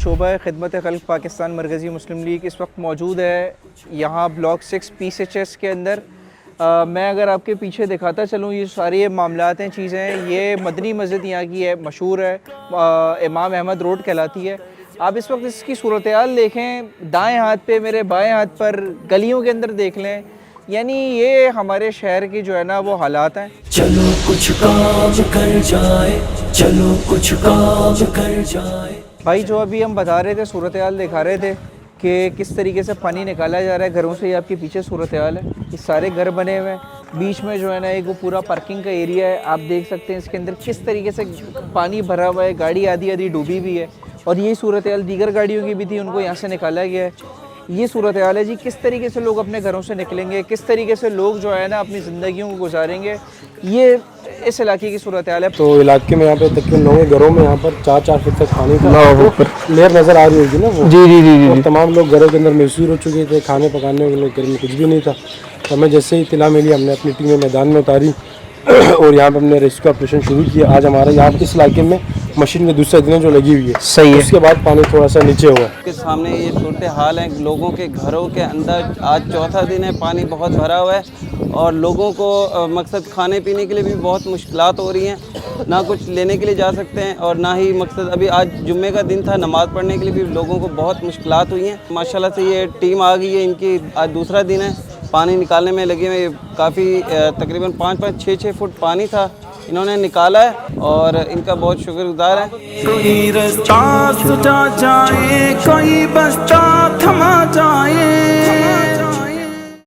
शोबा खिदमत खल्क़ पाकिस्तान मरकज़ी मुस्लिम लीग इस वक्त मौजूद है यहाँ ब्लॉक 6 PCHS के अंदर। मैं अगर आपके पीछे दिखाता चलूँ, ये सारी ये मामलात हैं, चीज़ें हैं। ये मदनी मस्जिद यहाँ की है, मशहूर है, इमाम अहमद रोड कहलाती है। आप इस वक्त इसकी सूरत हाल देखें, दाएँ हाथ पे, मेरे बाएँ हाथ पर, गलियों के अंदर देख लें, यानी ये हमारे शहर की जो है ना वो हालात हैं। चलो कुछ काम कर जाए, चलो कुछ काम कर जाए। भाई जो अभी हम बता रहे थे, सूरत हाल दिखा रहे थे कि किस तरीके से पानी निकाला जा रहा है घरों से। ये आपके पीछे सूरत हाल है, ये सारे घर बने हुए हैं, बीच में जो है ना एक वो पूरा पार्किंग का एरिया है। आप देख सकते हैं इसके अंदर किस तरीके से पानी भरा हुआ है, गाड़ी आधी आधी डूबी भी है। और ये सूरत हाल दीगर गाड़ियों की भी थी, उनको यहाँ से निकाला गया है। ये सूरत हाल है जी, किस तरीके से लोग अपने घरों से निकलेंगे, किस तरीके से लोग जो है ना अपनी ज़िंदगियों को गुजारेंगे, ये इस इलाके की सूरत हाल है। तो इलाके में यहाँ पे तकरीबन 9 घरों में यहाँ पर 4-4 फीट तक पानी था। लेयर नज़र आ रही होगी ना वो। जी। और तमाम लोग घरों के अंदर महसूर हो चुके थे, खाने पकाने के लिए घर में कुछ भी नहीं था। तो हमें जैसे ही इत्तला मिली, हमने अपनी टीमें मैदान में उतारी और यहाँ पर हमने रेस्क्यू ऑपरेशन शुरू किया। आज हमारे यहाँ इस इलाके में मशीन के दूसरे दिन जो लगी हुई है, सही है। उसके बाद पानी थोड़ा सा नीचे हुआ के सामने ये सूरत हाल है। लोगों के घरों के अंदर आज चौथा दिन है, पानी बहुत भरा हुआ है और लोगों को मकसद खाने पीने के लिए भी बहुत मुश्किलात हो रही हैं। ना कुछ लेने के लिए जा सकते हैं और ना ही मकसद अभी आज जुम्मे का दिन था, नमाज़ पढ़ने के लिए भी लोगों को बहुत मुश्किलात हुई हैं। माशाल्लाह से ये टीम आ गई है, इनकी आज दूसरा दिन है, पानी निकालने में लगे हुए। काफ़ी तकरीबन 5-5, 6-6 फुट पानी था, इन्होंने निकाला है और इनका बहुत शुक्रगुजार है। कोई रास्ता सुझा जाए, कोई बस्ता थमा जाए।